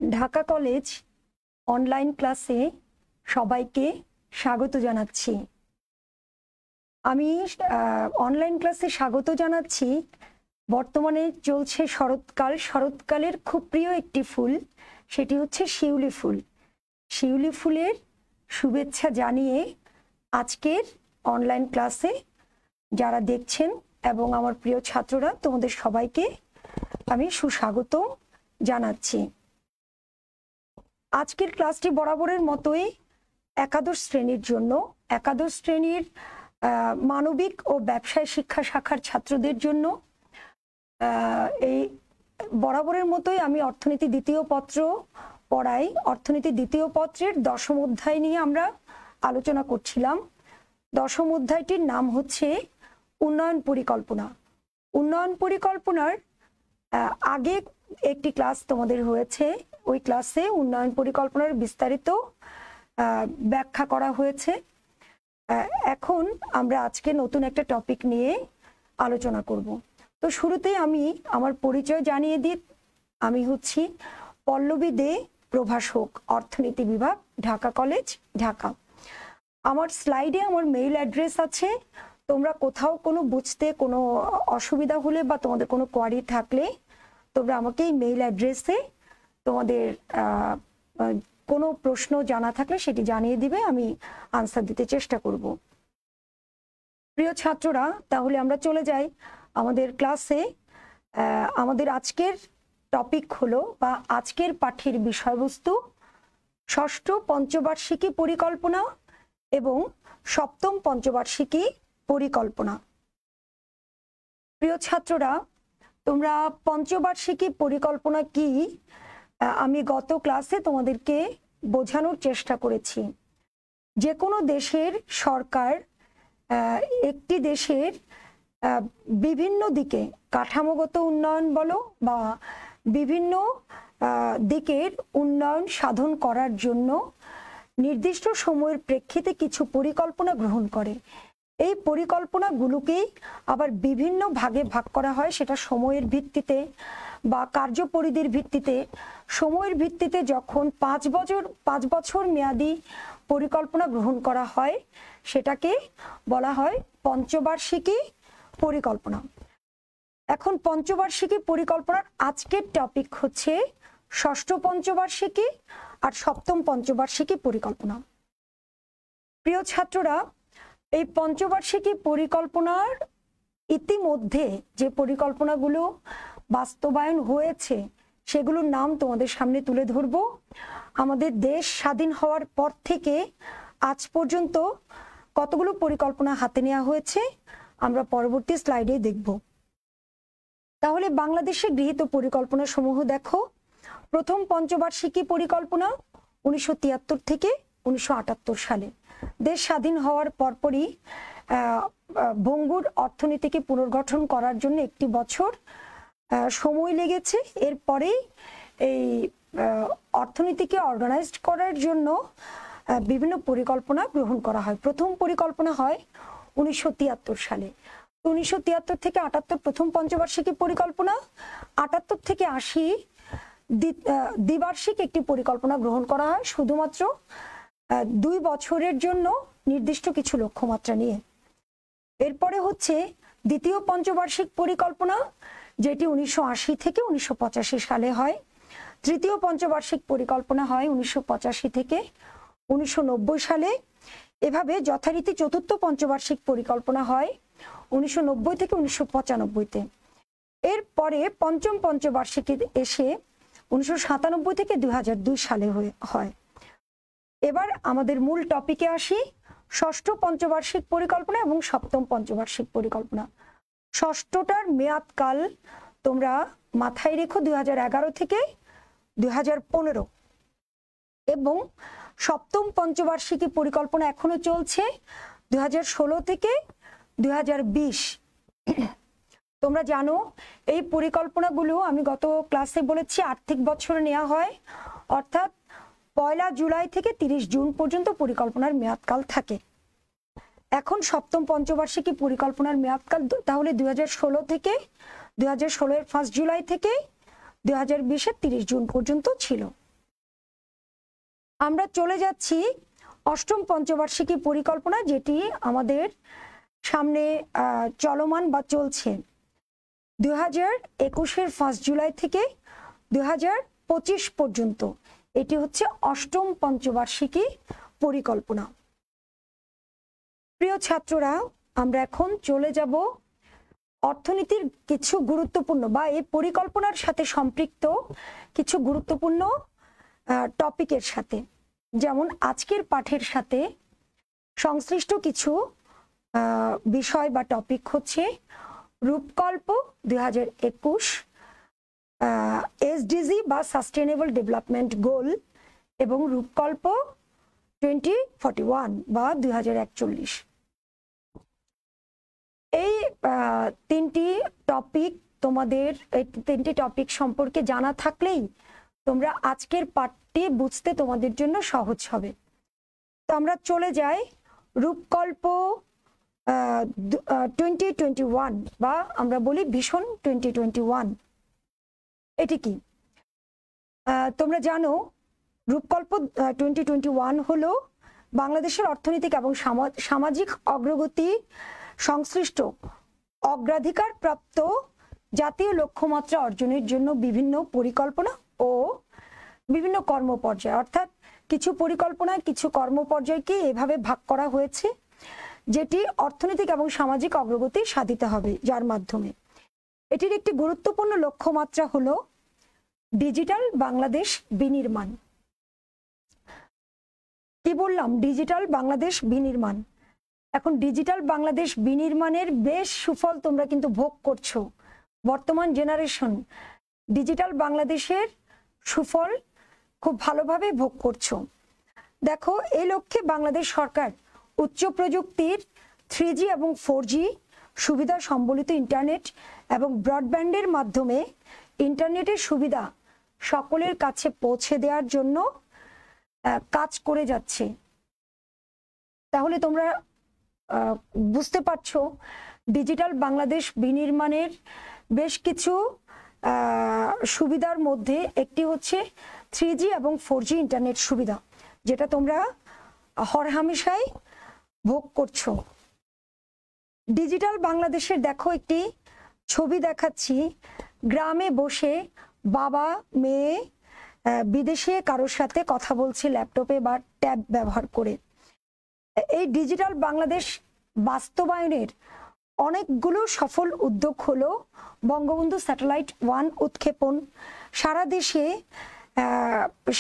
Dhaka college online ক্লাসে সবাইকে স্বাগত জানাচ্ছি। আমি অনলাইন ক্লাসে স্বাগত জানাচ্ছি। বর্তমানে চলছে শরৎকাল। শরৎকালের খুব প্রিয় একটি ফুল, সেটি হচ্ছে শিউলি ফুল। শিউলি ফুলের শুভেচ্ছা জানিয়ে আজকের অনলাইন ক্লাসে যারা দেখছেন এবং আমার প্রিয় ছাত্ররা, তোমাদের সবাইকে আমি সুস্বাগত জানাচ্ছি। আজকের ক্লাসটি বরাবরের মতোই একাদশ শ্রেণীর জন্য, একাদশ শ্রেণীর মানবিক ও ব্যবসায় শিক্ষা শাখার ছাত্রদের জন্য। এই বরাবরের মতোই আমি অর্থনীতি দ্বিতীয় পত্র পড়াই। অর্থনীতি দ্বিতীয় পত্রের দশম অধ্যায় নিয়ে আমরা আলোচনা করছিলাম। দশম অধ্যায়টির নাম হচ্ছে উন্নয়ন পরিকল্পনা। উন্নয়ন পরিকল্পনার আগে একটি ক্লাস তোমাদের হয়েছে, ওই ক্লাসে উন্নয়ন পরিকল্পনার বিস্তারিত ব্যাখ্যা করা হয়েছে। এখন আমরা আজকে নতুন একটা টপিক নিয়ে আলোচনা করব। তো শুরুতেই আমি আমার পরিচয় জানিয়ে দিই। আমি হচ্ছি পল্লবী দে, প্রভাষক, অর্থনীতি বিভাগ, ঢাকা কলেজ, ঢাকা। আমার স্লাইডে আমার মেইল অ্যাড্রেস আছে। তোমরা কোথাও কোনো বুঝতে কোনো অসুবিধা হলে বা তোমাদের কোনো কোয়ারি থাকলে তোমরা আমাকে এই মেইল অ্যাড্রেসে তোমাদের কোনো প্রশ্ন জানা থাকলে সেটি জানিয়ে দিবে, আমি আনসার দিতে চেষ্টা করব। প্রিয় ছাত্ররা, তাহলে আমরা চলে যাই আমাদের ক্লাসে। আমাদের আজকের টপিক হলো বা আজকের পাঠের বিষয়বস্তু ষষ্ঠ পঞ্চবার্ষিকী পরিকল্পনা এবং সপ্তম পঞ্চবার্ষিকী পরিকল্পনা। প্রিয় ছাত্ররা, তোমরা পঞ্চবার্ষিকী পরিকল্পনা কি আমি গত ক্লাসে তোমাদেরকে বোঝানোর চেষ্টা করেছি। যে কোনো দেশের সরকার একটি দেশের বিভিন্ন দিকে কাঠামোগত উন্নয়ন বলো বা বিভিন্ন দিকের উন্নয়ন সাধন করার জন্য নির্দিষ্ট সময়ের প্রেক্ষিতে কিছু পরিকল্পনা গ্রহণ করে। এই পরিকল্পনাগুলোকেই আবার বিভিন্ন ভাগে ভাগ করা হয়, সেটা সময়ের ভিত্তিতে বা কার্যপরিধির ভিত্তিতে। সময়ের ভিত্তিতে যখন 5 বছর মেয়াদী পরিকল্পনা গ্রহণ করা হয় সেটাকে বলা হয় পঞ্চবার্ষিকী পরিকল্পনা। এখন পঞ্চবার্ষিকী পরিকল্পনার আজকের টপিক হচ্ছে ষষ্ঠ পঞ্চবার্ষিকী আর সপ্তম পঞ্চবার্ষিকী পরিকল্পনা। প্রিয় ছাত্ররা, এই পঞ্চবার্ষিকী পরিকল্পনার ইতিমধ্যে যে পরিকল্পনাগুলো বাস্তবায়ন হয়েছে সেগুলোর নাম তোমাদের সামনে তুলে ধরব। আমাদের দেশ স্বাধীন হওয়ার পর থেকে আজ পর্যন্ত কতগুলো পরিকল্পনা হাতে নেওয়া হয়েছে আমরা পরবর্তী স্লাইডে দেখব। তাহলে বাংলাদেশে গৃহীত পরিকল্পনা সমূহ দেখো। প্রথম পঞ্চবার্ষিকী পরিকল্পনা 1973 থেকে 1978 সালে। দেশ স্বাধীন হওয়ার পরপরই ভঙ্গুর অর্থনীতিকে পুনর্গঠন করার জন্য একটি বছর সময় লেগেছে। এরপরেই এই অর্থনীতিকে অর্গানাইজড করার জন্য বিভিন্ন পরিকল্পনা গ্রহণ করা হয়। প্রথম পরিকল্পনা হয় 1973 সালে। 1973 থেকে 78 প্রথম পঞ্চবার্ষিকী পরিকল্পনা। 78 থেকে 80 দ্বিবার্ষিক একটি পরিকল্পনা গ্রহণ করা হয়, শুধুমাত্র 2 বছরের জন্য নির্দিষ্ট কিছু লক্ষ্যমাত্রা নিয়ে। এরপরে হচ্ছে দ্বিতীয় পঞ্চবার্ষিক পরিকল্পনা, যেটি 1980 থেকে 1985 সালে হয়। তৃতীয় পঞ্চবার্ষিক পরিকল্পনা হয় 1985 থেকে 1990 সালে। এভাবে যথারীতি চতুর্থ পঞ্চবার্ষিক পরিকল্পনা হয় 1990 থেকে 1995-তে। এরপরে পঞ্চম পঞ্চবার্ষিকী এসে 1997 থেকে 2002 সালে হয়। এবার আমাদের মূল টপিকে আসি, ষষ্ঠ পঞ্চবার্ষিক পরিকল্পনা এবং সপ্তম পঞ্চবার্ষিক পরিকল্পনা। ষষ্ঠটার মেয়াদকাল তোমরা মাথায় রেখো 2011 থেকে 2015, এবং সপ্তম পঞ্চবার্ষিকী পরিকল্পনা এখনো চলছে 2016 থেকে 2020। তোমরা জানো এই পরিকল্পনাগুলো আমি গত ক্লাসে বলেছি আর্থিক বছরে নেওয়া হয়, অর্থাৎ 1 জুলাই থেকে 30 জুন পর্যন্ত পরিকল্পনার মেয়াদকাল থাকে। এখন সপ্তম পঞ্চবার্ষিকী পরিকল্পনার মেয়াদকাল তাহলে 2016 থেকে 2016 এর 1 জুলাই থেকে 2020 এর 30 জুন পর্যন্ত ছিল। আমরা চলে যাচ্ছি অষ্টম পঞ্চবার্ষিকী পরিকল্পনা, যেটি আমাদের সামনে চলমান বা চলছে 2021-এর 1 জুলাই থেকে 2025 পর্যন্ত। এটি হচ্ছে অষ্টম পঞ্চবার্ষিকী পরিকল্পনা। প্রিয় ছাত্ররা, আমরা এখন চলে যাব অর্থনীতির কিছু গুরুত্বপূর্ণ বা এই পরিকল্পনার সাথে সম্পৃক্ত কিছু গুরুত্বপূর্ণ টপিকের সাথে, যেমন আজকের পাঠের সাথে সংশ্লিষ্ট কিছু বিষয় বা টপিক হচ্ছে রূপকল্প 2021, এসডিজি বা সাস্টেনেবল ডেভেলপমেন্ট গোল এবং রূপকল্প 2041 বা 2041। এই তিনটি টপিক সম্পর্কে জানা থাকলেই তোমরা আজকের পাঠটি বুঝতে তোমাদের জন্য সহজ হবে। তো আমরা চলে যাই রূপকল্প 2021 বা আমরা বলি ভিশন 2021। এটি কি? তোমরা জানো রূপকল্প 2021 হলো বাংলাদেশের অর্থনৈতিক এবং সামাজিক অগ্রগতি সংশ্লিষ্ট অগ্রাধিকার প্রাপ্ত জাতীয় লক্ষ্যমাত্রা অর্জনের জন্য বিভিন্ন পরিকল্পনা ও বিভিন্ন কর্মপর্যায়, অর্থাৎ কিছু পরিকল্পনা কিছু কর্মপর্যায়কে এভাবে ভাগ করা হয়েছে যেটি অর্থনৈতিক এবং সামাজিক অগ্রগতি সাধিত হবে, যার মাধ্যমে এটির একটি গুরুত্বপূর্ণ লক্ষ্যমাত্রা হলো ডিজিটাল বাংলাদেশ বিনির্মাণ। কি বললাম? ডিজিটাল বাংলাদেশ বিনির্মাণ। এখন ডিজিটাল বাংলাদেশ বিনির্মাণের বেশ সুফল তোমরা কিন্তু ভোগ করছো। বর্তমান জেনারেশন ডিজিটাল বাংলাদেশের সুফল খুব ভালোভাবে ভোগ করছো। দেখো, এই লক্ষ্যে বাংলাদেশ সরকার উচ্চ প্রযুক্তির 3G এবং 4G সুবিধা সম্বলিত ইন্টারনেট এবং ব্রডব্যান্ডের মাধ্যমে ইন্টারনেটের সুবিধা সকলের কাছে পৌঁছে দেওয়ার জন্য কাজ করে যাচ্ছে। তাহলে তোমরা বুঝতে পারছো ডিজিটাল বাংলাদেশ বিনির্মাণের বেশ কিছু সুবিধার মধ্যে একটি হচ্ছে 3G এবং 4G ইন্টারনেট সুবিধা, যেটা তোমরা হরহামেশাই ভোগ করছো। ডিজিটাল বাংলাদেশের দেখো একটি ছবি দেখাচ্ছি। গ্রামে বসে বাবা মেয়ে বিদেশে কারোর সাথে কথা বলছে ল্যাপটপে বা ট্যাব ব্যবহার করে। এই ডিজিটাল বাংলাদেশ বাস্তবায়নের অনেকগুলো সফল উদ্যোগ হলো বঙ্গবন্ধু স্যাটেলাইট 1 উৎক্ষেপণ, সারা দেশে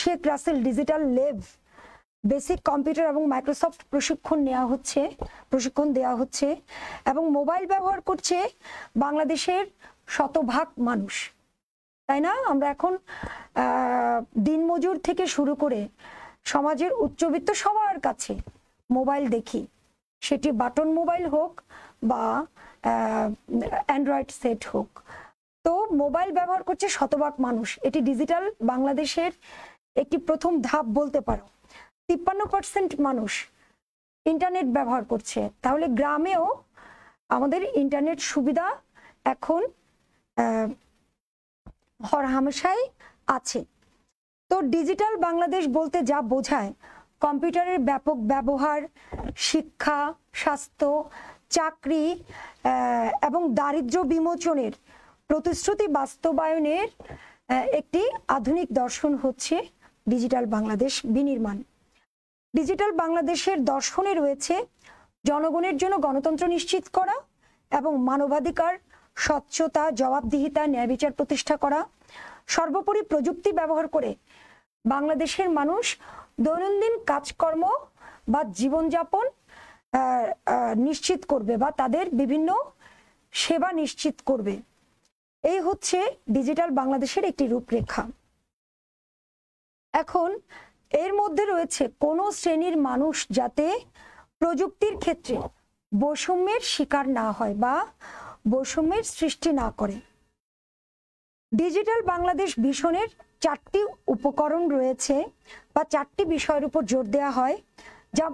Sheikh Russel digital lab, basic computer এবং মাইক্রোসফট প্রশিক্ষণ দেওয়া হচ্ছে এবং মোবাইল ব্যবহার করছে বাংলাদেশের শতভাগ মানুষ, তাই না? আমরা এখন দিনমজুর থেকে শুরু করে সমাজের উচ্চবিত্ত সবার কাছে মোবাইল দেখি, সেটি বাটন মোবাইল হোক বা অ্যান্ড্রয়েড সেট হোক। তো মোবাইল ব্যবহার করছে শতভাগ মানুষ। এটি ডিজিটাল বাংলাদেশের একটি প্রথম ধাপ বলতে পারো। 53% মানুষ ইন্টারনেট ব্যবহার করছে। তাহলে গ্রামেও আমাদের ইন্টারনেট সুবিধা এখন হরহামেশাই আছে। তো ডিজিটাল বাংলাদেশ বলতে যা বোঝায়, কম্পিউটারের ব্যাপক ব্যবহার, শিক্ষা, স্বাস্থ্য, চাকরি এবং দারিদ্র্য বিমোচনের প্রতিশ্রুতি বাস্তবায়নের একটি আধুনিক দর্শন হচ্ছে ডিজিটাল বাংলাদেশ বিনির্মাণ। ডিজিটাল বাংলাদেশের দর্শনে রয়েছে জনগণের জন্য গণতন্ত্র নিশ্চিত করা এবং মানবাধিকার, স্বচ্ছতা, জবাবদিহিতা, ন্যায় বিচার প্রতিষ্ঠা করা। সর্বোপরি প্রযুক্তি ব্যবহার করে বাংলাদেশের মানুষ দৈনন্দিন কাজকর্ম বা জীবনযাপন নিশ্চিত করবে বা তাদের বিভিন্ন সেবা নিশ্চিত করবে। এই হচ্ছে ডিজিটাল বাংলাদেশের একটি রূপরেখা। এখন এর মধ্যে রয়েছে কোন শ্রেণীর মানুষ যাতে প্রযুক্তির ক্ষেত্রে বৈষম্যের শিকার না হয় বা বৈষম্যের সৃষ্টি না করে। ডিজিটাল বাংলাদেশ ভিশনের 4টি উপকরণ রয়েছে বা 4টি বিষয়ের উপর জোর দেওয়া হয়, যা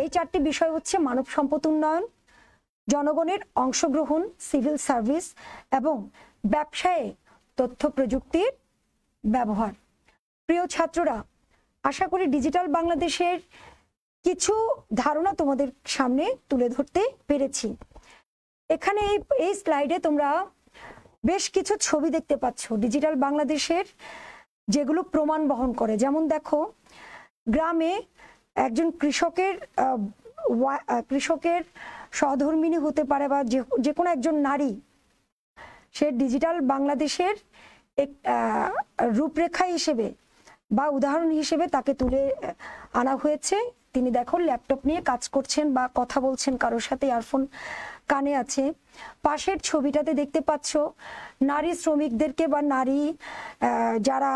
এই 4টি বিষয় হচ্ছে মানব সম্পদ উন্নয়ন, জনগণের অংশগ্রহণ, সিভিল সার্ভিস এবং ব্যবসায়ে তথ্য প্রযুক্তির ব্যবহার। প্রিয় ছাত্ররা, আশা করি ডিজিটাল বাংলাদেশের কিছু ধারণা তোমাদের সামনে তুলে ধরতে পেরেছি। এখানে এই স্লাইডে তোমরা বেশ কিছু ছবি দেখতে পাচ্ছ ডিজিটাল বাংলাদেশের, যেগুলো প্রমাণ বহন করে। যেমন দেখো, গ্রামে একজন কৃষকের সহধর্মিণী হতে পারে বা যে কোনো একজন নারী, সে ডিজিটাল বাংলাদেশের রূপরেখা হিসেবে বা উদাহরণ হিসেবে তাকে তুলে আনা হয়েছে। তিনি দেখো ল্যাপটপ নিয়ে কাজ করছেন বা কথা বলছেন কারোর সাথে, ইয়ারফোন কানে আছে। পাশের ছবিটাতে দেখতে পাচ্ছ নারী শ্রমিকদেরকে বা নারী যারা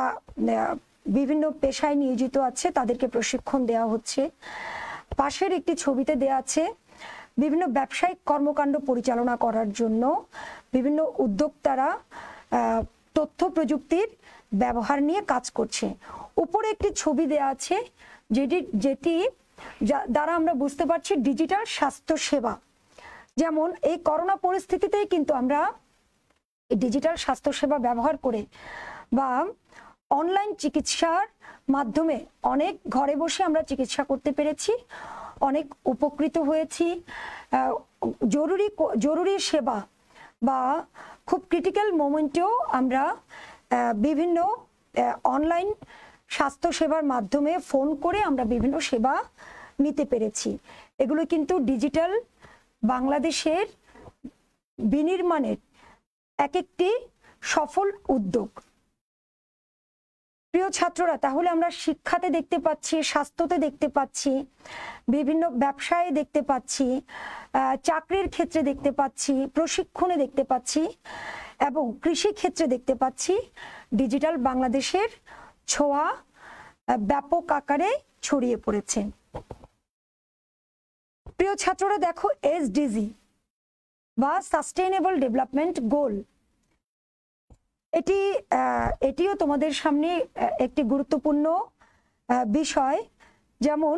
বিভিন্ন পেশায় নিয়োজিত আছে তাদেরকে প্রশিক্ষণ দেওয়া হচ্ছে। পাশের একটি ছবিতে দেওয়া আছে বিভিন্ন ব্যবসায়িক কর্মকাণ্ড পরিচালনা করার জন্য বিভিন্ন উদ্যোক্তারা তথ্য প্রযুক্তির ব্যবহার নিয়ে কাজ করছে। উপরে একটি ছবি দেওয়া আছে যেটি দ্বারা আমরা বুঝতে পারছি ডিজিটাল স্বাস্থ্য সেবা। যেমন এই করোনা পরিস্থিতিতেই কিন্তু আমরা ডিজিটাল স্বাস্থ্য সেবা ব্যবহার করে বা অনলাইন চিকিৎসার মাধ্যমে অনেক ঘরে বসে আমরা চিকিৎসা করতে পেরেছি, অনেক উপকৃত হয়েছি। জরুরি সেবা বা খুব ক্রিটিক্যাল মোমেন্টেও আমরা বিভিন্ন অনলাইন স্বাস্থ্য সেবার মাধ্যমে ফোন করে আমরা বিভিন্ন সেবা নিতে পেরেছি। এগুলো কিন্তু ডিজিটাল বাংলাদেশের বিনির্মাণের একটি সফল উদ্যোগ। প্রিয় ছাত্ররা, তাহলে আমরা শিক্ষাতে দেখতে পাচ্ছি, স্বাস্থ্যতে দেখতে পাচ্ছি, বিভিন্ন ব্যবসায় দেখতে পাচ্ছি, চাকরির ক্ষেত্রে দেখতে পাচ্ছি, প্রশিক্ষণে দেখতে পাচ্ছি এবং কৃষি ক্ষেত্রে দেখতে পাচ্ছি ডিজিটাল বাংলাদেশের ছোঁয়া ব্যাপক আকারে ছড়িয়ে পড়েছে। প্রিয় ছাত্ররা দেখো, এসডিজি বা সাস্টেইনেবল ডেভেলপমেন্ট গোল, এটিও তোমাদের সামনে একটি গুরুত্বপূর্ণ বিষয়। যেমন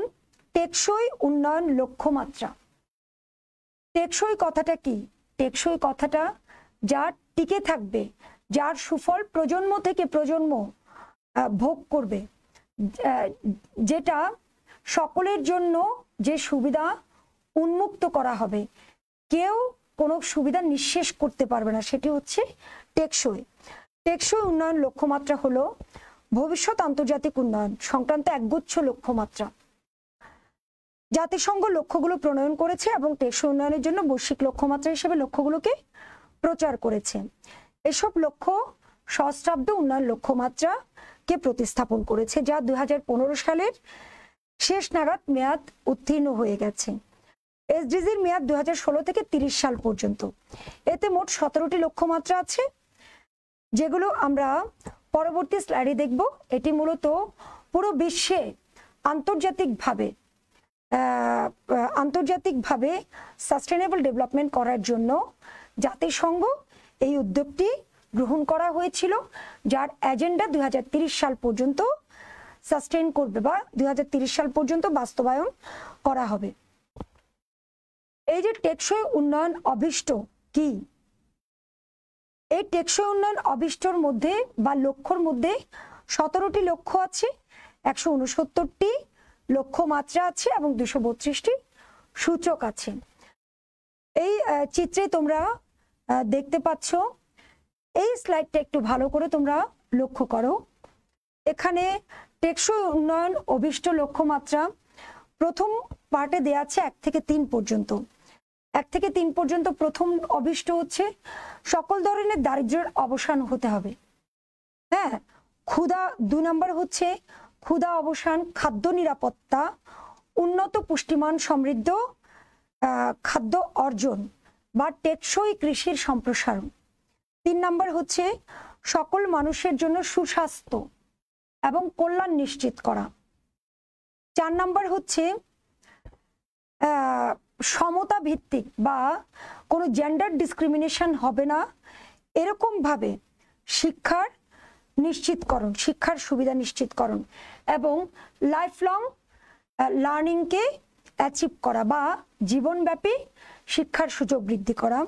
টেকসই উন্নয়ন লক্ষ্যমাত্রা। টেকসই কথাটা কি? টেকসই কথাটা যার টিকে থাকবে, যার সুফল প্রজন্ম থেকে প্রজন্ম ভোগ করবে, যেটা সকলের জন্য যে সুবিধা উন্মুক্ত করা হবে, কেউ কোনো সুবিধা নিঃশেষ করতে পারবে না, সেটি হচ্ছে টেকসই। টেকসই উন্নয়ন লক্ষ্যমাত্রা হলো ভবিষ্যৎ আন্তর্জাতিক উন্নয়ন সংক্রান্ত একগুচ্ছ লক্ষ্যমাত্রা। জাতিসংঘ লক্ষ্যগুলো প্রণয়ন করেছে এবং টেকসই উন্নয়নের জন্য বৈশ্বিক লক্ষ্যমাত্রা হিসেবে লক্ষ্যগুলোকে প্রচার করেছে। এসব লক্ষ্য সহস্রাব্দ উন্নয়ন লক্ষ্যমাত্রাকে প্রতিস্থাপন করেছে, যা 2015 সালের শেষ নাগাদ মেয়াদ উত্তীর্ণ হয়ে গেছে। এসডিজির মেয়াদ 2016 থেকে 30 সাল পর্যন্ত। এতে মোট 17টি লক্ষ্যমাত্রা আছে, যেগুলো আমরা পরবর্তী স্লাইডে দেখব। এটি মূলত পুরো বিশ্বে আন্তর্জাতিকভাবে সাস্টেনেবল ডেভেলপমেন্ট করার জন্য জাতিসংঘ এই উদ্যোগটি গ্রহণ করা হয়েছিল, যার এজেন্ডা 2030 সাল পর্যন্ত সাস্টেইন করবে বা 2030 সাল পর্যন্ত বাস্তবায়ন করা হবে। এই যে টেকসই উন্নয়ন অভিষ্ট কি? এই টেকসই উন্নয়ন অভিষ্টর মধ্যে বা লক্ষ্যর মধ্যে 17টি লক্ষ্য আছে, 169টি লক্ষ্যমাত্রা আছে এবং 232টি সূচক আছে। এই চিত্রে তোমরা দেখতে পাচ্ছ। এই স্লাইডটা একটু ভালো করে তোমরা লক্ষ্য করো। এখানে টেকসই উন্নয়ন অভিষ্ট লক্ষ্যমাত্রা প্রথম পার্টে দেয়া আছে 1 থেকে 3 পর্যন্ত। 1 থেকে 3 পর্যন্ত প্রথম অভিষ্ট হচ্ছে সকল ধরনের দারিদ্র্যের অবসান হতে হবে। হ্যাঁ, ক্ষুধা 2 নম্বর হচ্ছে ক্ষুধা অবসান, খাদ্য নিরাপত্তা, উন্নত পুষ্টিমান সমৃদ্ধ খাদ্য অর্জন বা টেকসই কৃষির সম্প্রসারণ। 3 নম্বর হচ্ছে সকল মানুষের জন্য সুস্বাস্থ্য এবং কল্যাণ নিশ্চিত করা। 4 নম্বর হচ্ছে সমতা ভিত্তিক বা কোনো জেন্ডার ডিসক্রিমিনেশন হবে না এরকম ভাবে শিক্ষার নিশ্চিতকরণ, শিক্ষার সুবিধা নিশ্চিতকরণ এবং লাইফ লং লার্নিংকে অ্যাচিভ করা বা জীবনব্যাপী শিক্ষার সুযোগ বৃদ্ধি করা।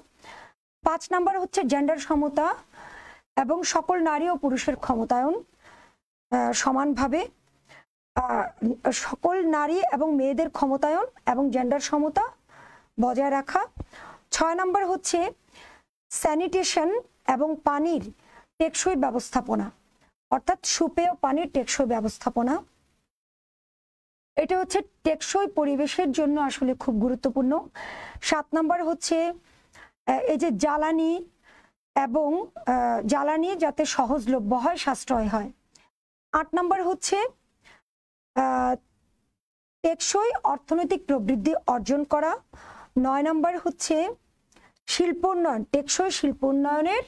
5 নম্বর হচ্ছে জেন্ডার সমতা এবং সকল নারী ও পুরুষের ক্ষমতায়ন সমানভাবে। সকল নারী এবং মেয়েদের ক্ষমতায়ন এবং জেন্ডার সমতা বজায় রাখা। 6 নম্বর হচ্ছে স্যানিটেশন এবং পানির টেকসই ব্যবস্থাপনা, অর্থাৎ সুপেয় পানির টেকসই ব্যবস্থাপনা। এটা হচ্ছে টেকসই পরিবেশের জন্য আসলে খুব গুরুত্বপূর্ণ। 7 নম্বর হচ্ছে এই যে জ্বালানি যাতে সহজলভ্য হয়, সাশ্রয় হয়। 8 নম্বর হচ্ছে টেকসই অর্থনৈতিক প্রবৃদ্ধি অর্জন করা। 9 নম্বর হচ্ছে শিল্পোন্নয়ন, টেকসই শিল্পোন্নয়নের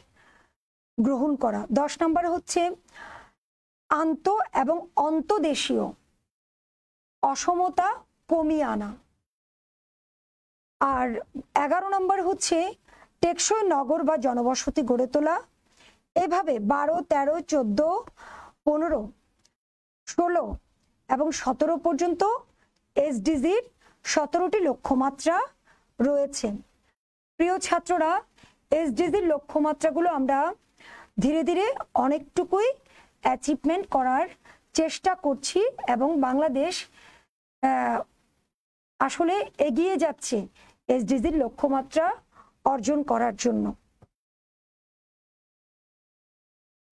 গ্রহণ করা। 10 নম্বর হচ্ছে আন্ত এবং অন্তদেশীয় অসমতা কমিয়ে আনা। আর 11 নম্বর হচ্ছে টেকসই নগর বা জনবসতি গড়ে তোলা। এভাবে 12, 13, 14, 15, 16 এবং 17 পর্যন্ত এসডিজির 17টি লক্ষ্যমাত্রা রয়েছে। প্রিয় ছাত্ররা, এসডিজির লক্ষ্যমাত্রাগুলো আমরা ধীরে ধীরে অনেকটুকুই অ্যাচিভমেন্ট করার চেষ্টা করছি এবং বাংলাদেশ আসলে এগিয়ে যাচ্ছে এসডিজির লক্ষ্যমাত্রা অর্জন করার জন্য।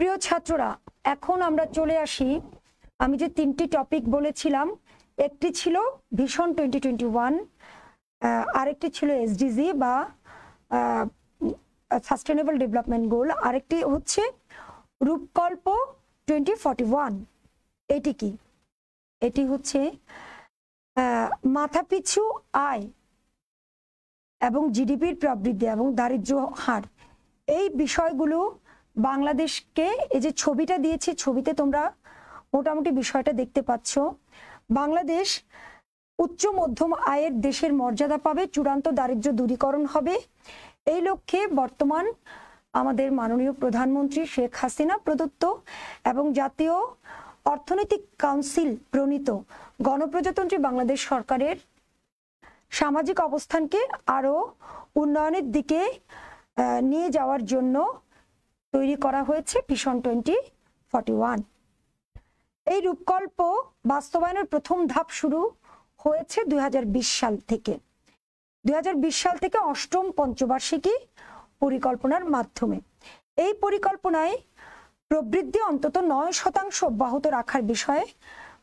প্রিয় ছাত্ররা, এখন আমরা চলে আসি, আমি যে 3টি টপিক বলেছিলাম, একটি ছিল ভিশন 2021, আরেকটি ছিল এসডিজি বা সাস্টেনেবল ডেভেলপমেন্ট গোল, আরেকটি হচ্ছে রূপকল্প 2041। এটি কি? এটি হচ্ছে মাথাপিছু আয় এবং জিডিপির প্রবৃদ্ধি এবং দারিদ্র্য হার। এই বিষয়গুলো বাংলাদেশকে, এই যে ছবিটা দিয়েছি, ছবিতে তোমরা মোটামুটি বিষয়টা দেখতে পাচ্ছ। বাংলাদেশ উচ্চ মধ্যম আয়ের দেশের মর্যাদা পাবে, চূড়ান্ত দারিদ্র্য দূরীকরণ হবে। এই লক্ষ্যে বর্তমান আমাদের মাননীয় প্রধানমন্ত্রী শেখ হাসিনা প্রদত্ত এবং জাতীয় অর্থনৈতিক কাউন্সিল প্রণীত গণপ্রজাতন্ত্রী বাংলাদেশ সরকারের সামাজিক অবস্থানকে আরো উন্নয়নের দিকে নিয়ে যাওয়ার জন্য তৈরি করা হয়েছে ভিশন 2041। এই রূপকল্প বাস্তবায়নের প্রথম ধাপ শুরু হয়েছে 2020 সাল থেকে। 2020 সাল থেকে 8ম পঞ্চবার্ষিকী পরিকল্পনার মাধ্যমে এই পরিকল্পনায় প্রবৃদ্ধি অন্তত 9% অব্যাহত রাখার বিষয়ে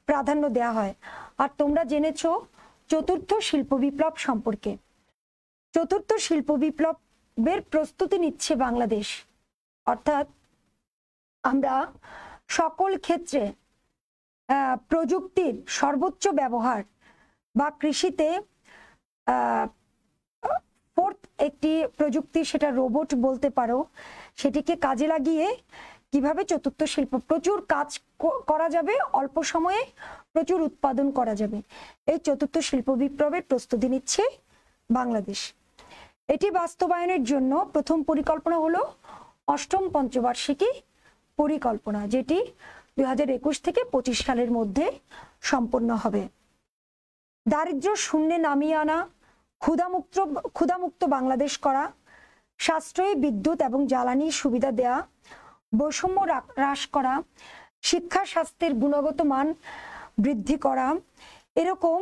প্রাধান্য দেওয়া হয়। আর তোমরা জেনেছো চতুর্থ শিল্প বিপ্লব সম্পর্কে। চতুর্থ শিল্প বিপ্লবের প্রস্তুতি নিচ্ছে বাংলাদেশ, অর্থাৎ আমরা সকল ক্ষেত্রে প্রযুক্তির সর্বোচ্চ ব্যবহার বা কৃষিতে ফোর্থ একটি প্রযুক্তি, সেটা রোবট বলতে পারো, সেটিকে কাজে লাগিয়ে কিভাবে চতুর্থ শিল্প প্রচুর কাজ করা যাবে, অল্প সময়ে প্রচুর উৎপাদন করা যাবে, এই চতুর্থ শিল্প বিপ্লবের প্রস্তুতি নিচ্ছে বাংলাদেশ। এটি বাস্তবায়নের জন্য প্রথম পরিকল্পনা হলো 8ম পঞ্চবার্ষিকী পরিকল্পনা, যেটি 2021 থেকে 25 সালের মধ্যে সম্পন্ন হবে। দারিদ্র্য শূন্যে নামিয়ে আনা, ক্ষুধামুক্ত বাংলাদেশ করা, সাশ্রয়ী বিদ্যুৎ এবং জ্বালানি সুবিধা দেয়া, বৈষম্য হ্রাস করা, শিক্ষা স্বাস্থ্যের গুণগত মান বৃদ্ধি করা, এরকম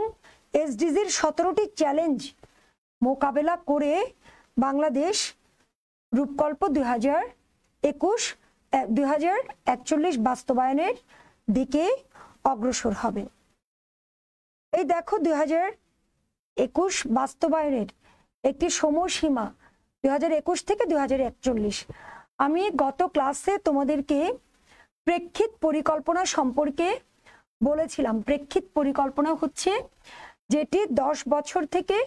এসডিজির 17টি চ্যালেঞ্জ মোকাবেলা করে বাংলাদেশ রূপকল্প 2041 বাস্তবায়নের দিকে অগ্রসর হবে। এই দেখো 2021 বাস্তবায়নের একটি সময়সীমা 2021 থেকে 2041। আমি গত ক্লাসে তোমাদেরকে প্রেক্ষিত পরিকল্পনা সম্পর্কে বলেছিলাম। প্রেক্ষিত পরিকল্পনা হচ্ছে যেটি 10 বছর থেকে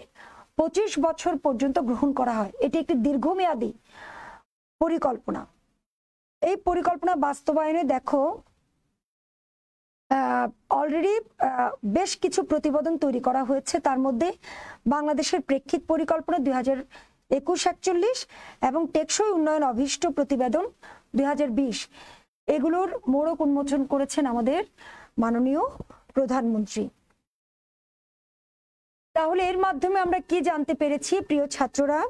25 বছর পর্যন্ত গ্রহণ করা হয়। এটি একটি দীর্ঘমেয়াদী পরিকল্পনা। এই পরিকল্পনা বাস্তবায়নে দেখো অলরেডি বেশ কিছু প্রতিবেদন তৈরি করা হয়েছে। তার মধ্যে বাংলাদেশের প্রেক্ষিত পরিকল্পনা 2021-41 এবং টেকসই উন্নয়ন অভীষ্ট প্রতিবেদন 2020, এগুলোর মোড়ক উন্মোচন করেছেন আমাদের মাননীয় প্রধানমন্ত্রী। তাহলে এর মাধ্যমে আমরা কি জানতে পেরেছি প্রিয় ছাত্ররা?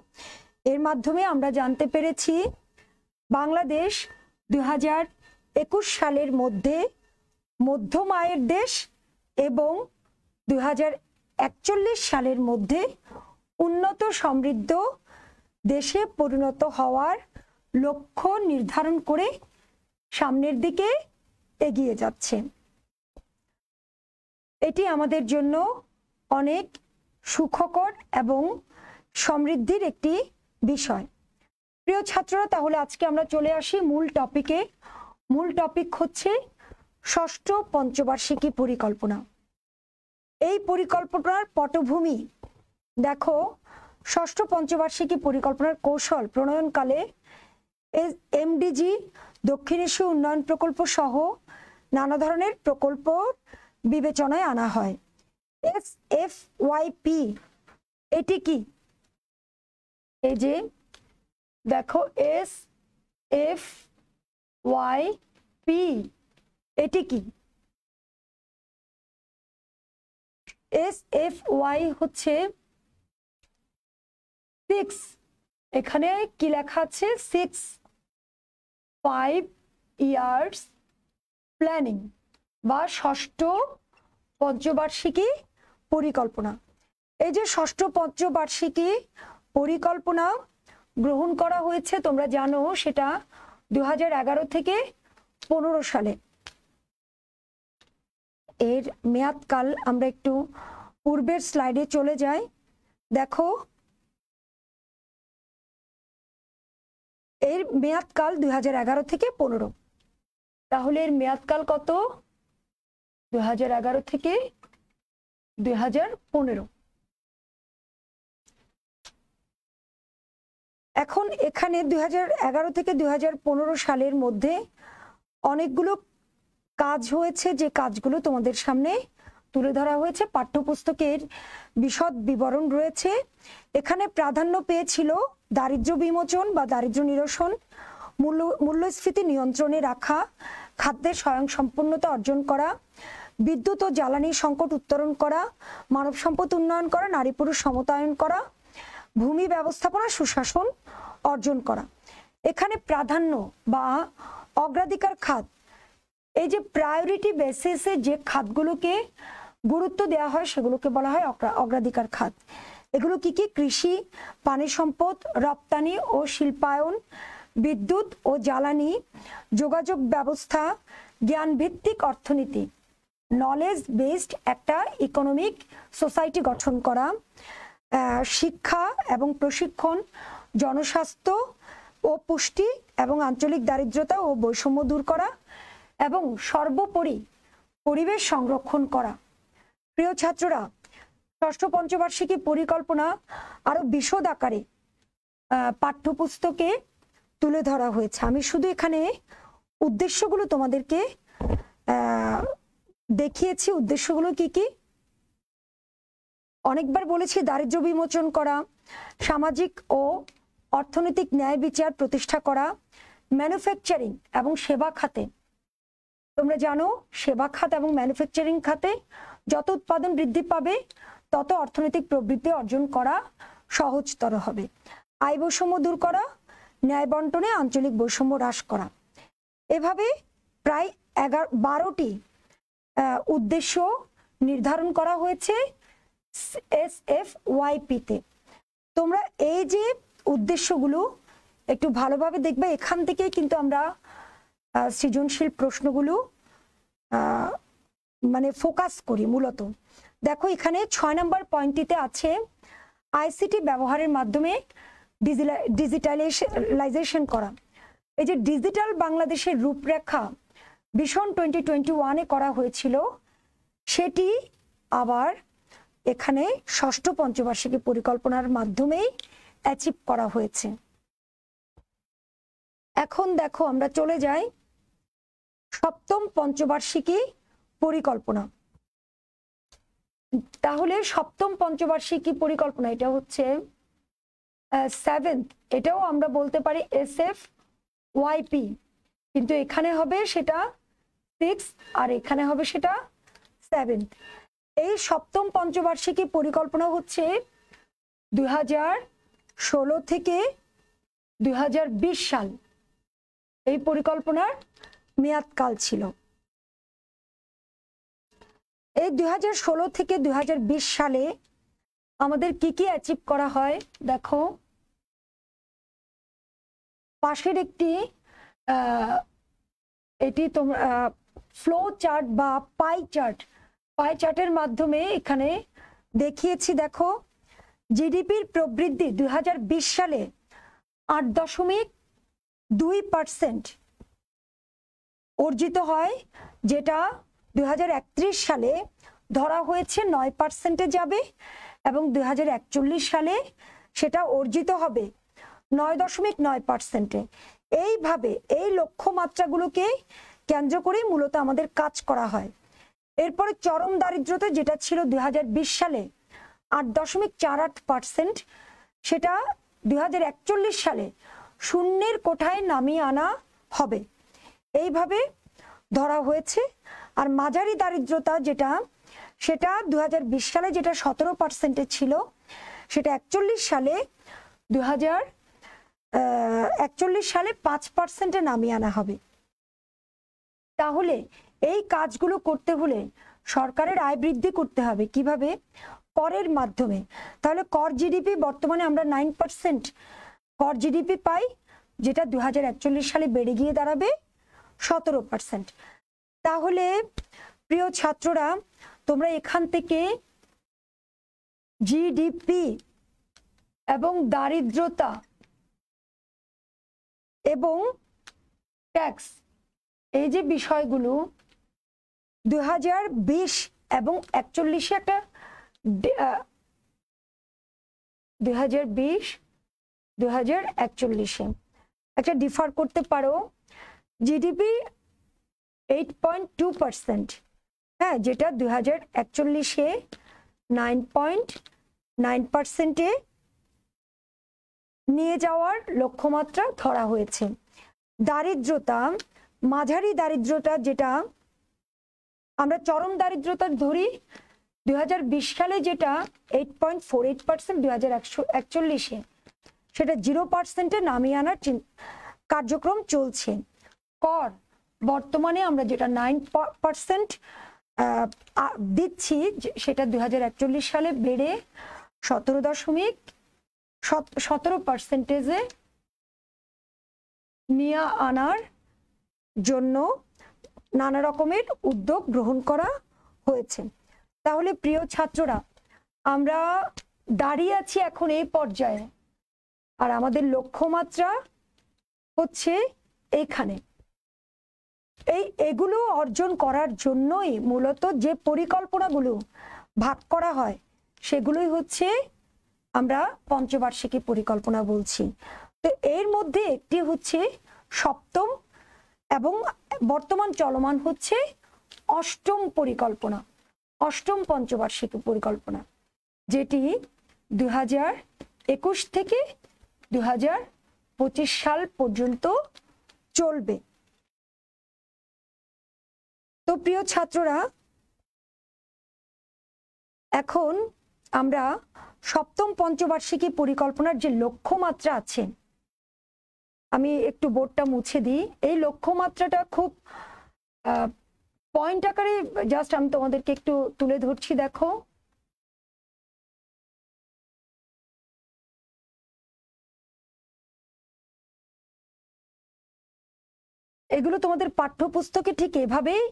এর মাধ্যমে আমরা জানতে পেরেছি বাংলাদেশ 2021 সালের মধ্যে মধ্যম আয়ের দেশ এবং 2041 সালের মধ্যে উন্নত সমৃদ্ধ দেশে পরিণত হওয়ার লক্ষ্য নির্ধারণ করে সামনের দিকে এগিয়ে যাচ্ছে। এটি আমাদের জন্য অনেক সুখকর এবং সমৃদ্ধির একটি বিষয়। প্রিয় ছাত্ররা, তাহলে আজকে আমরা চলে আসি মূল টপিকে। মূল টপিক হচ্ছে ষষ্ঠ পঞ্চবার্ষিকী পরিকল্পনা। এই পরিকল্পনার পটভূমি দেখো, ষষ্ঠ পঞ্চবার্ষিকী পরিকল্পনার কৌশল প্রণয়নকালে এমডিজি, দক্ষিণ এশীয় উন্নয়ন প্রকল্প সহ নানা ধরনের প্রকল্প বিবেচনায় আনা হয়। SFYP এটি কি? এই যে দেখো SFYP এটি কি? SFY হচ্ছে 6, এখানে কি লেখা আছে? 5 ইয়ার্স প্ল্যানিং বা ষষ্ঠ পঞ্চবার্ষিকী পরিকল্পনা। এই যে ষষ্ঠ পঞ্চবার্ষিকী পরিকল্পনা গ্রহণ করা হয়েছে, তোমরা জানো সেটা 2011 থেকে 15 সালে। এর মেয়াদকাল আমরা একটু পূর্বের স্লাইডে চলে যাই। দেখো, এর মেয়াদকাল 2011 থেকে 15। তাহলে এর মেয়াদকাল কত? 2011 থেকে 2015। এখন এখানে 2011 থেকে 2015 সালের মধ্যে অনেকগুলো কাজ হয়েছে, যে কাজগুলো তোমাদের সামনে তুলে ধরা হয়েছে। পাঠ্যপুস্তকের বিশদ বিবরণ রয়েছে। এখানে প্রাধান্য পেয়েছিল দারিদ্র্য বিমোচন বা দারিদ্র্য নিরসন, মূল্যস্ফীতি নিয়ন্ত্রণে রাখা, খাদ্যের স্বয়ংসম্পূর্ণতা অর্জন করা, বিদ্যুৎ ও জ্বালানি সংকট উত্তরণ করা, মানব সম্পদ উন্নয়ন করা, নারী পুরুষ সমতায়ন করা, ভূমি ব্যবস্থাপনা সুশাসন অর্জন করা। এখানে প্রাধান্য বা অগ্রাধিকার খাত, এই যে প্রায়োরিটি বেসিসে যে খাতগুলোকে গুরুত্ব দেওয়া হয় সেগুলোকে বলা হয় অগ্রাধিকার খাত। এগুলো কি কি? কৃষি, পানি সম্পদ, রপ্তানি ও শিল্পায়ন, বিদ্যুৎ ও জ্বালানি, যোগাযোগ ব্যবস্থা, জ্ঞান ভিত্তিক অর্থনীতি, নলেজ বেসড একটা ইকোনমিক সোসাইটি গঠন করা, শিক্ষা এবং প্রশিক্ষণ, জনস্বাস্থ্য ও পুষ্টি এবং আঞ্চলিক দারিদ্রতা ও বৈষম্য দূর করা, এবং সর্বোপরি পরিবেশ সংরক্ষণ করা। প্রিয় ছাত্ররা, ষষ্ঠ পঞ্চবার্ষিকী পরিকল্পনা আরো বিশদ আকারে পাঠ্যপুস্তকে তুলে ধরা হয়েছে। আমি শুধু এখানে উদ্দেশ্যগুলো তোমাদেরকে দেখিয়েছি। উদ্দেশ্যগুলো কি কি? অনেকবার বলেছি, দারিদ্র্য বিমোচন করা, সামাজিক ও অর্থনৈতিক ন্যায় বিচার প্রতিষ্ঠা করা, ম্যানুফ্যাকচারিং এবং সেবা খাতে, তোমরা জানো সেবা খাত এবং ম্যানুফ্যাকচারিং খাতে যত উৎপাদন বৃদ্ধি পাবে তত অর্থনৈতিক প্রবৃদ্ধি অর্জন করা সহজতর হবে। আয় বৈষম্য দূর করা, ন্যায় বন্টনে আঞ্চলিক বৈষম্য হ্রাস করা। এভাবে প্রায় 12টি উদ্দেশ্য নির্ধারণ করা হয়েছে SFYP-তে। তোমরা এই যে উদ্দেশ্যগুলো একটু ভালোভাবে দেখবে, এখান থেকে কিন্তু আমরা সৃজনশীল প্রশ্নগুলো মানে ফোকাস করি মূলত। দেখো, এখানে 6 নম্বর পয়েন্টটিতে আছে আইসিটি ব্যবহারের মাধ্যমে ডিজিটালাইজেশন করা। এই যে ডিজিটাল বাংলাদেশের রূপরেখা ভিশন 2021-এ করা হয়েছিল, সেটি আবার এখানে ষষ্ঠ পঞ্চবার্ষিকী পরিকল্পনার মাধ্যমেই অ্যাচিভ করা হয়েছে। এখন দেখো, আমরা চলে যাই সপ্তম পঞ্চবার্ষিকী পরিকল্পনা। তাহলে সপ্তম পঞ্চবার্ষিকী পরিকল্পনা, এটা হচ্ছে 7th, এটাও আমরা বলতে পারি SFYP, কিন্তু এখানে হবে সেটা 6 আর এখানে হবে সেটা 7th। এই সপ্তম পঞ্চবার্ষিকী পরিকল্পনা হচ্ছে 2016 থেকে 2020 সাল এই পরিকল্পনার মেয়াদকাল ছিল। এই 2016 থেকে 2020 সালে আমাদের কি কি অ্যাচিভ করা হয় দেখো, পাশের একটি এটি তোমরা ফ্লো চার্ট বা পাই চার্টের মাধ্যমে এখানে দেখিয়েছি। দেখো, জিডিপির প্রবৃদ্ধি 2020 সালে 8.2% অর্জিত হয়, যেটা 2031 সালে ধরা হয়েছে 9%-এ যাবে এবং 2041 সালে সেটা অর্জিত হবে 9.9%-এ। এইভাবে এই লক্ষ্যমাত্রাগুলোকে কেন্দ্র করেই মূলত আমাদের কাজ করা হয়। এরপরে চরম দারিদ্রতা যেটা ছিল 2020 সালে 8.48%, সেটা 2041 সালে শূন্যের কোঠায় নামিয়ে আনা হবে, এইভাবে ধরা হয়েছে। আর মাঝারি দারিদ্রতা যেটা, সেটা 2020 সালে যেটা 17%-এ ছিল, সেটা 41 সালে 5%-এ নামিয়ে আনা হবে। তাহলে এই কাজগুলো করতে হলে সরকারের আয় বৃদ্ধি করতে হবে কিভাবে? করের মাধ্যমে। তাহলে কর জিডিপি বর্তমানে আমরা 9% কর জিডিপি পাই, যেটা 2041 সালে বেড়ে গিয়ে দাঁড়াবে 17%। তাহলে প্রিয় ছাত্ররা, তোমরা এখান থেকে জিডিপি এবং দারিদ্রতা এবং ট্যাক্স, এই যে বিষয়গুলো 2020 এবং 41-এ একটা 2020-2041-এ একটা ডিফার করতে পারো। জিডিপি 8.2%, হ্যাঁ, যেটা 2041-এ 9.9%-এ নিয়ে যাওয়ার লক্ষ্যমাত্রা ধরা হয়েছে। দারিদ্রতা, মাঝারি দারিদ্রতা যেটা আমরা চরম দারিদ্রতা ধরি 2020 সালে যেটা 8.48%, 2041-এ সেটা 0%-এ নামিয়ে আনার কার্যক্রম চলছে। কর বর্তমানে আমরা যেটা 9% দিচ্ছি, সেটা 2041 সালে বেড়ে 17% নিয়ে আনার জন্য নানা রকমের উদ্যোগ গ্রহণ করা হয়েছে। তাহলে প্রিয় ছাত্ররা, আমরা দাঁড়িয়ে আছি এখন এই পর্যায়ে, আর আমাদের লক্ষ্যমাত্রা হচ্ছে এইখানে। এগুলো অর্জন করার জন্যই মূলত যে পরিকল্পনাগুলো ভাগ করা হয় সেগুলোই হচ্ছে আমরা পঞ্চবার্ষিকী পরিকল্পনা বলছি। তো এর মধ্যে একটি হচ্ছে সপ্তম এবং বর্তমান চলমান হচ্ছে অষ্টম পরিকল্পনা, অষ্টম পঞ্চবার্ষিকী পরিকল্পনা, যেটি 2021 থেকে 2025 সাল পর্যন্ত চলবে। তো প্রিয় ছাত্ররা, এখন আমরা সপ্তম পঞ্চবার্ষিকী পরিকল্পনার যে লক্ষ্যমাত্রা আছে, আমি একটু বোর্ডটা মুছে দিই। এই লক্ষ্যমাত্রাটা খুব পয়েন্ট আকারে জাস্ট আমি তোমাদেরকে একটু তুলে ধরছি। দেখো, এগুলো তোমাদের পাঠ্যপুস্তকে ঠিক এভাবেই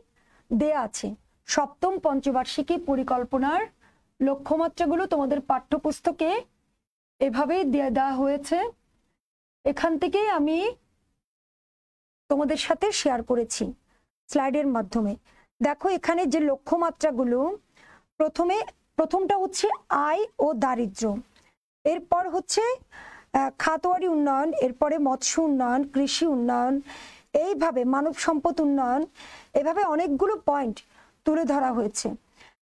দেয়া আছে। সপ্তম পঞ্চবার্ষিকী পরিকল্পনার লক্ষ্যমাত্রাগুলো তোমাদের পাঠ্যপুস্তকে এভাবেই দেওয়া হয়েছে। এখান থেকেই আমি তোমাদের সাথে শেয়ার করেছি স্লাইডের মাধ্যমে। দেখো, এখানে যে লক্ষ্যমাত্রাগুলো, প্রথমটা হচ্ছে আয় ও দারিদ্র্য, এরপর হচ্ছে খাতওয়ারি উন্নয়ন, এরপরে মৎস্য উন্নয়ন, কৃষি উন্নয়ন, এইভাবে মানব সম্পদ উন্নয়ন, এভাবে অনেকগুলো পয়েন্ট তুলে ধরা হয়েছে।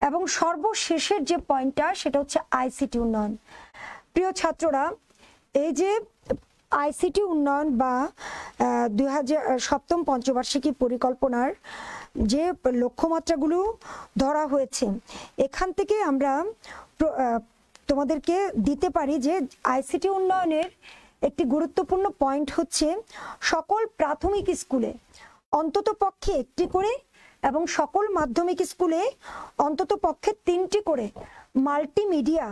এবং সর্বশেষের যে পয়েন্টটা, সেটা হচ্ছে আইসিটি উন্নয়ন। প্রিয় ছাত্ররা, এই যে আইসিটি উন্নয়ন বা 2007 পঞ্চবার্ষিকী পরিকল্পনার যে লক্ষ্যমাত্রাগুলো ধরা হয়েছে, এখান থেকে আমরা তোমাদেরকে দিতে পারি যে আইসিটি উন্নয়নের একটি গুরুত্বপূর্ণ পয়েন্ট হচ্ছে সকল প্রাথমিক স্কুলে অন্ততপক্ষে একটি করে এবং সকল মাধ্যমিক স্কুলে অন্তত পক্ষে 3টি করে মাল্টিমিডিয়া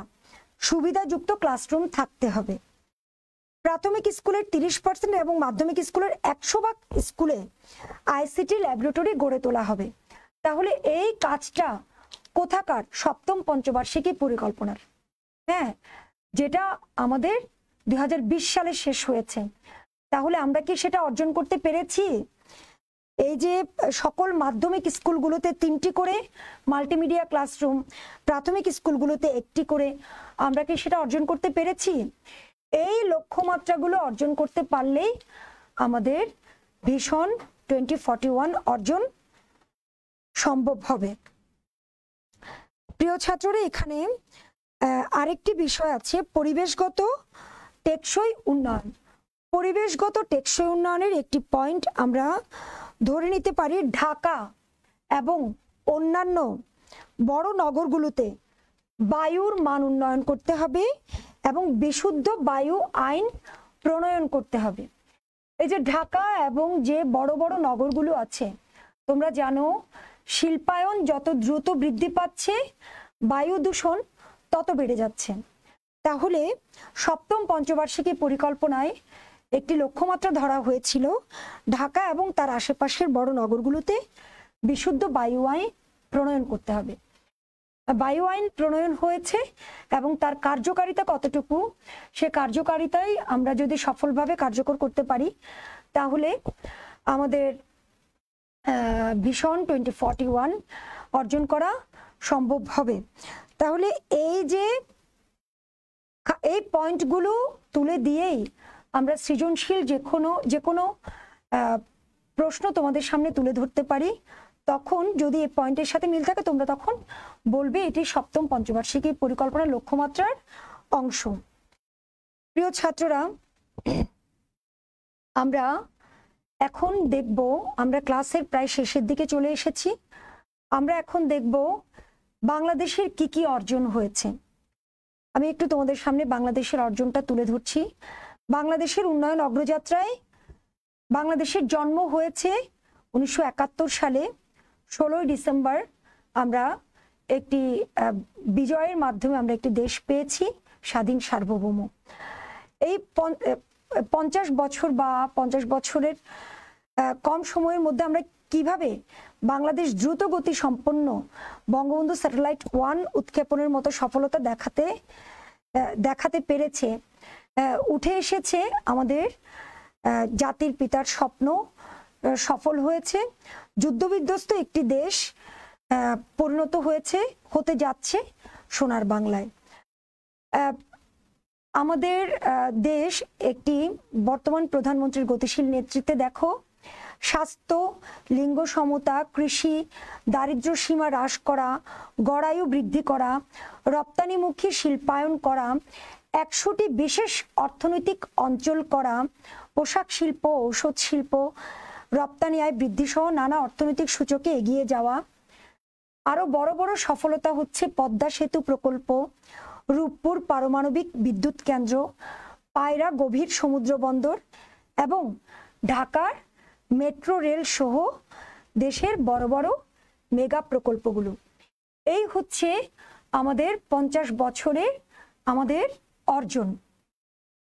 সুবিধাযুক্ত ক্লাসরুম থাকতে হবে। প্রাথমিক স্কুলের 30% এবং মাধ্যমিক স্কুলের 100% স্কুলে আইসিটি ল্যাবরেটরি গড়ে তোলা হবে। তাহলে এই কাজটা কোথাকার? সপ্তম পঞ্চবার্ষিকী পরিকল্পনার, হ্যাঁ, যেটা আমাদের 2020 সালে শেষ হয়েছে। তাহলে আমরা কি সেটা অর্জন করতে পেরেছি? এই যে সকল মাধ্যমিক স্কুলগুলোতে 3টি করে মাল্টিমিডিয়া ক্লাসরুম, প্রাথমিক স্কুলগুলোতে 1টি করে, আমরা কি সেটা অর্জন করতে পেরেছি? এই লক্ষ্যমাত্রাগুলো অর্জন করতে পারলেই আমাদের ভিশন 2041 অর্জন সম্ভব হবে। প্রিয় ছাত্ররা, এখানে আরেকটি বিষয় আছে, পরিবেশগত টেকসই উন্নয়ন। পরিবেশগত টেকসই উন্নয়নের একটি পয়েন্ট আমরা ধরে নিতে পারি, ঢাকা এবং অন্যান্য বড় নগরগুলোতে বায়ুর মান উন্নয়ন করতে হবে এবং বিশুদ্ধ বায়ু আইন প্রণয়ন করতে হবে। এই যে ঢাকা এবং যে বড় বড় নগরগুলো আছে, তোমরা জানো শিল্পায়ন যত দ্রুত বৃদ্ধি পাচ্ছে বায়ু দূষণ তত বেড়ে যাচ্ছে। তাহলে সপ্তম পঞ্চবার্ষিকী পরিকল্পনায় একটি লক্ষ্যমাত্রা ধরা হয়েছিল, ঢাকা এবং তার আশেপাশের বড় নগরগুলোতে বিশুদ্ধ বায়ু আইন প্রণয়ন করতে হবে। বায়ু আইন প্রণয়ন হয়েছে এবং তার কার্যকারিতা কতটুকু, সে কার্যকারিতাই আমরা যদি সফলভাবে কার্যকর করতে পারি তাহলে আমাদের ভিশন 2041 অর্জন করা সম্ভব হবে। তাহলে এই যে এই পয়েন্টগুলো তুলে দিয়েই আমরা সৃজনশীল যে কোনো প্রশ্ন তোমাদের সামনে তুলে ধরতে পারি। তখন যদি এই পয়েন্টের সাথে মিল থাকে তোমরা তখন বলবে এটি সপ্তম পঞ্চবার্ষিকী পরিকল্পনার লক্ষ্যমাত্রার অংশ। প্রিয় ছাত্ররা, আমরা এখন দেখব, আমরা ক্লাসের প্রায় শেষের দিকে চলে এসেছি, আমরা এখন দেখব বাংলাদেশের কি কি অর্জন হয়েছে। আমি একটু তোমাদের সামনে বাংলাদেশের অর্জনটা তুলে ধরছি। বাংলাদেশের উন্নয়ন অগ্রযাত্রায় বাংলাদেশের জন্ম হয়েছে 1971 সালে 16ই ডিসেম্বর। আমরা একটি বিজয়ের মাধ্যমে আমরা একটি দেশ পেয়েছি, স্বাধীন সার্বভৌম। এই 50 বছর বা 50 বছরের কম সময়ের মধ্যে আমরা কিভাবে বাংলাদেশ দ্রুত গতি সম্পন্ন বঙ্গবন্ধু স্যাটেলাইট 1 উৎক্ষেপণের মতো সফলতা দেখাতে পেরেছে, উঠে এসেছে আমাদের জাতির পিতার স্বপ্ন সফল হয়েছে। যুদ্ধবিধ্বস্ত একটি দেশ পরিণত হতে যাচ্ছে সোনার বাংলায়। আমাদের দেশ একটি বর্তমান প্রধানমন্ত্রীর গতিশীল নেতৃত্বে দেখো স্বাস্থ্য, লিঙ্গ সমতা, কৃষি, দারিদ্র্য সীমা হ্রাস করা, গড়ায়ু বৃদ্ধি করা, রপ্তানিমুখী শিল্পায়ন করা, 100টি বিশেষ অর্থনৈতিক অঞ্চল করা, পোশাক শিল্প, ঔষধ শিল্প, রপ্তানি আয় বৃদ্ধি সহ নানা অর্থনৈতিক সূচকে এগিয়ে যাওয়া। আরো বড় বড় সফলতা হচ্ছে পদ্মা সেতু প্রকল্প, রূপপুর পারমাণবিক বিদ্যুৎ কেন্দ্র, পায়রা গভীর সমুদ্র বন্দর এবং ঢাকার মেট্রো রেল সহ দেশের বড় বড় মেগা প্রকল্পগুলো। এই হচ্ছে আমাদের 50 বছরের আমাদের অর্জন।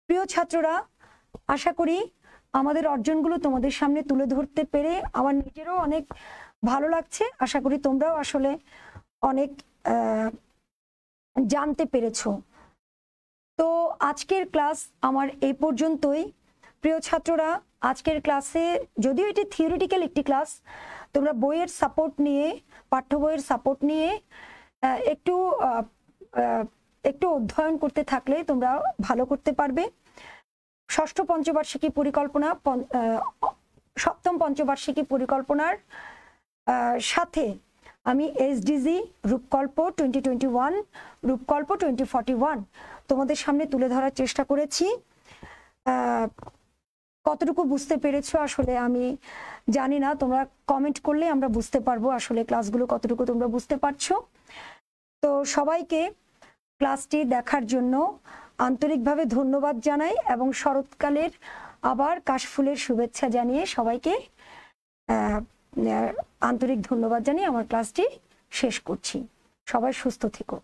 প্রিয় ছাত্ররা, আশা করি আমাদের অর্জনগুলো তোমাদের সামনে তুলে ধরতে পেরে আমার নিজেরও অনেক ভালো লাগছে। আশা করি তোমরাও আসলে অনেক জানতে পেরেছো। তো আজকের ক্লাস আমার এই পর্যন্তই। প্রিয় ছাত্ররা, আজকের ক্লাসে যদিও এটি থিওরিটিক্যাল একটি ক্লাস, তোমরা বইয়ের সাপোর্ট নিয়ে, পাঠ্য বইয়ের সাপোর্ট নিয়ে একটু অধ্যয়ন করতে থাকলে তোমরা ভালো করতে পারবে। ষষ্ঠ পঞ্চবার্ষিকী পরিকল্পনা, সপ্তম পঞ্চবার্ষিকী পরিকল্পনার সাথে আমি এসডিজি রূপকল্প 2021, রূপকল্প 2041 তোমাদের সামনে তুলে ধরার চেষ্টা করেছি। কতটুকু বুঝতে পেরেছো আসলে আমি জানি না, তোমরা কমেন্ট করলে আমরা বুঝতে পারবো আসলে ক্লাসগুলো কতটুকু তোমরা বুঝতে পারছো। তো সবাইকে ক্লাসটি দেখার জন্য আন্তরিকভাবে ধন্যবাদ জানাই এবং শরৎকালের আবার কাশফুলের শুভেচ্ছা জানিয়ে সবাইকে আন্তরিক ধন্যবাদ জানিয়ে আমার ক্লাসটি শেষ করছি। সবাই সুস্থ থেকো।